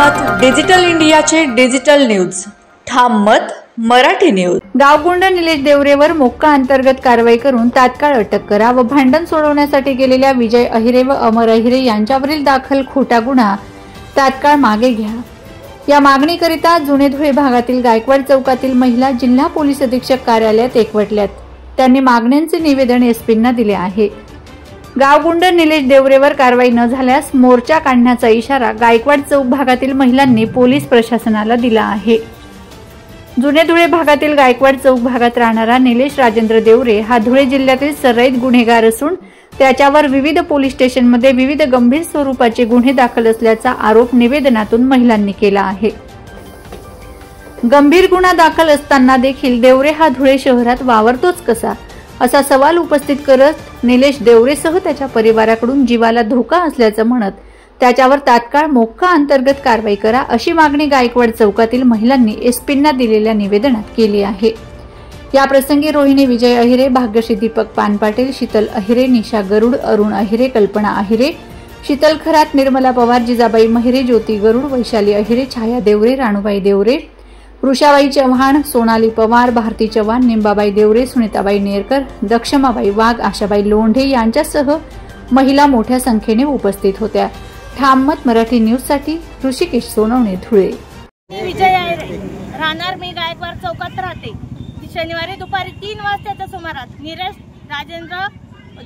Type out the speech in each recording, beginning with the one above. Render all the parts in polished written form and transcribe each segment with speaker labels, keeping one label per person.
Speaker 1: आहात डिजिटल इंडियाचे digital news ठाम मत मराठी न्यूज।
Speaker 2: गावगुंड निलेश देवरेवर मोक्का अंतर्गत कारवाई करून तात्काळ अटक करा व भांडण सोडवण्यासाठी गेलेल्या विजय अहिरे व अमर अहिरे यांच्यावरील दाखल खोटा गुन्हा तात्काळ मागे घ्या। या मागणीकरिता जुने धुळे भागातील गायकवाड चौकातील महिला जिल्हा पोलीस अधीक्षक कार्यालयात एकवटल्यात। त्यांनी मागण्यांचे निवेदन एसपींना दिले आहे। गावगुंड निलेश देवरेवर कारवाई न झाल्यास मोर्चा काढण्याचा इशारा गायकवाड चौक भागातील महिलांनी पोलीस प्रशासनाला दिला आहे। जुने धुळे भागातील गायकवाड चौक भागात राहणारा निलेश राजेंद्र देवरे हा धुळे जिल्ह्यातील सर्राईत गुन्हेगार असून त्याच्यावर विविध पोलीस स्टेशनमध्ये विविध गंभीर स्वरूपाचे गुन्हे दाखल असल्याचा आरोप निवेदनातून महिलांनी केला आहे। गंभीर गुन्हा दाखल असताना देखील देवरे हा धुळे शहरात वावरतोच कसा असा सवाल उपस्थित करत निलेश देवरेसह त्याच्या परिवाराकडून जीवाला धोका असल्याचं म्हणत त्याच्यावर तात्काळ मोक्का अंतर्गत कारवाई करा अशी मागणी गायकवाड चौकातील महिलांनी एसपींना दिलेल्या निवेदनात केली आहे। या प्रसंगी रोहिणी विजय अहिरे, भाग्यश्री दीपक पानपाटील, शीतल अहिरे, निशा गरुड, अरुण अहिरे, कल्पना अहिरे, शीतल खरात, निर्मला पवार, जिजाबाई महिरे, ज्योती गरुड, वैशाली अहिरे, छाया देवरे, राणूबाई देवरे, वृषाबाई चव्हाण, सोनाली पवार, भारती चव्हाण, निंबाबाई देवरे, सुनीताबाई नेरकर, दक्षमाबाई वाघ, आशाबाई लोंढे यांच्यासह महिला मोठ्या संख्येने उपस्थित होत्या। ठाम मत मराठी न्यूज साठी ऋषिकेश सोनवणे, धुळे।
Speaker 3: विजय अहिरे राहणार मी गायकवाड चौकात राहते। शनिवारी दुपारी 3 वाजताच्या सुमारास निलेश राजेंद्र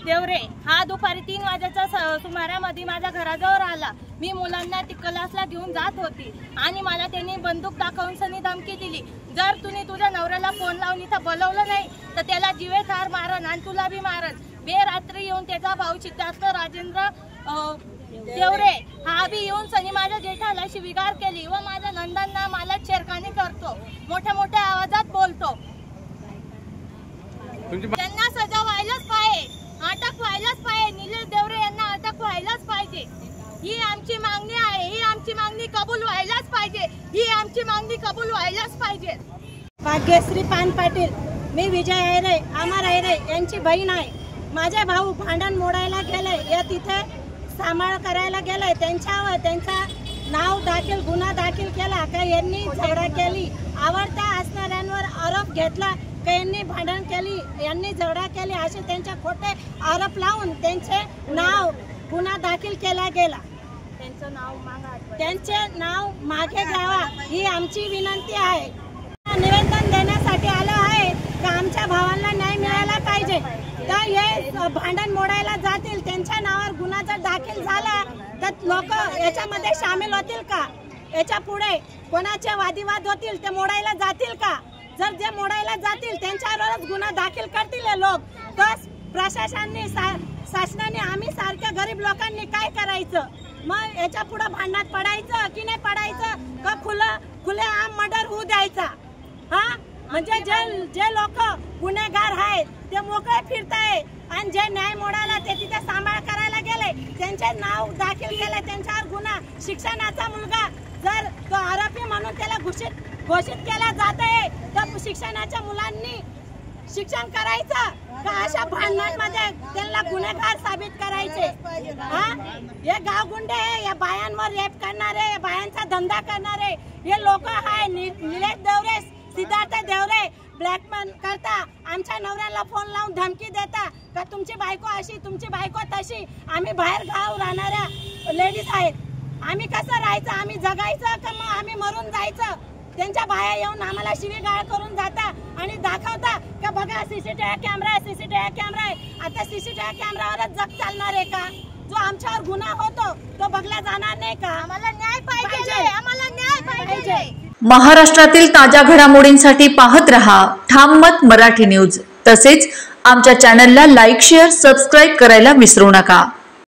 Speaker 3: देवरे हा दुपारी 3 वाजेच्या सुमारामध्ये माझ्या घराजवळ आला। मी मुलांना क्लासला घेऊन जात होती आणि मला त्यांनी बंदूक दाखवून सनी धमकी दिली, जर तुम्ही तुझ्या नवऱ्याला फोन लावून इथं बोलवलं नाही तर त्याला जीवेठार मारन आणि तुला बी मारन। बेरात्री येऊन त्याचा भाऊ सिद्धार्थ राजेंद्र देवरे हा बी येऊन सनी माझ्या जेठाला शिवीगाळ केली व माझ्या नंदांना मला छेडखानी करतो, मोठ्या मोठ्या आवाजात बोलतो। त्यांना सजा व्हायलाच पाहिजे, अटक व्हायलाच पाहिजे, निलेश देवरे यांना अटक व्हायलाच पाहिजे। ही आमची मागणी आहे, ही आमची मागणी कबूल व्हायलाच पाहिजे, ही आमची मागणी कबूल व्हायलाच पाहिजे। भाग्यश्री पानपाटील, मी विजय अहिरे, अमर अहिरे यांची बहीण आहे। माझे भाऊ भांडण मोडायला गेले, या तिथे सांभाळ करायला गेले, त्यांच्यावर त्यांचा नाव दाखल गुन्हा दाखल केला का यांनी झगडा केली, आवडत्या असणाऱ्यांवर आरोप घेतला का यांनी भांडण केली, यांनी झगडा केली असे त्यांचे खोटे आरोप लावून त्यांचे नाव गुन्हा दाखल केला गेला। त्यांचे नाव मागे घ्यावा ही आमची विनंती आहे। निवेदन देण्यासाठी आलो आहे का आमच्या भावांना न्याय मिळाला पाहिजे। तर हे भांडण मोडायला जातील, त्यांच्या नावावर गुन्हा जर दाखल झाला तर लोक याच्यामध्ये सामील होतील का? याच्या पुढे कोणाचे वादविवाद होतील ते मोडायला जातील का? जर जे मोडायला जातील त्यांच्यावरच गुन्हा दाखल करतील हे लोक, तर प्रशासनाने शासनाने आम्ही सारख्या गरीब लोकांनी काय करायचं? मग याच्या पुढे भांडणात पडायचं की नाही पडायचं का खुले आम मर्डर होऊ द्यायचा? हा म्हणजे जे लोक गुन्हेगार आहेत ते मोकळे फिरताय आणि जे न्याय मोडायला ते तिथे सांभाळ करायला गेले त्यांचे नाव दाखल केले, त्यांच्यावर गुन्हा। शिक्षणाचा मुलगा जर तो आरोपी म्हणून त्याला घोषित केला जात आहे तर शिक्षणाच्या मुलांनी शिक्षण करायचं का अशा भांडणांमध्ये त्यांना गुन्हेगार साबित करायचे? हा हे गावगुंडे या बायांवर रेप करणारे, बायांचा धंदा करणारे हे लोक आहे। निलेश देवरे, सिद्धार्थ देवरे ब्लॅकमेल करता, आमच्या नवऱ्याला फोन लावून धमकी देता का तुमची बायको अशी, तुमची बायको तशी। आम्ही बाहेर गाव राहणाऱ्या लेडीज आहेत, आम्ही कसं राहायचं? आम्ही जगायचं का मग आम्ही मरून जायचं? त्यांच्या बाया येऊन आम्हाला शिवीगाळ करून जाता आणि दाखवता का बघा सीसीटीव्ही कॅमेरा आहे, सीसीटीव्ही कॅमेरा आहे। आता सीसीटीव्ही कॅमेरावरच जग चालणार आहे का? जो आमच्यावर गुन्हा होतो तो बघला जाणार नाही का? आम्हाला न्याय पाहिजे, आम्हाला न्याय पाहिजे।
Speaker 1: महाराष्ट्रातील ताज्या घडामोडींसाठी पाहत रहा ठाम मत मराठी न्यूज। तसेच आमच्या चॅनलला लाईक, शेअर, सबस्क्राईब करायला विसरू नका।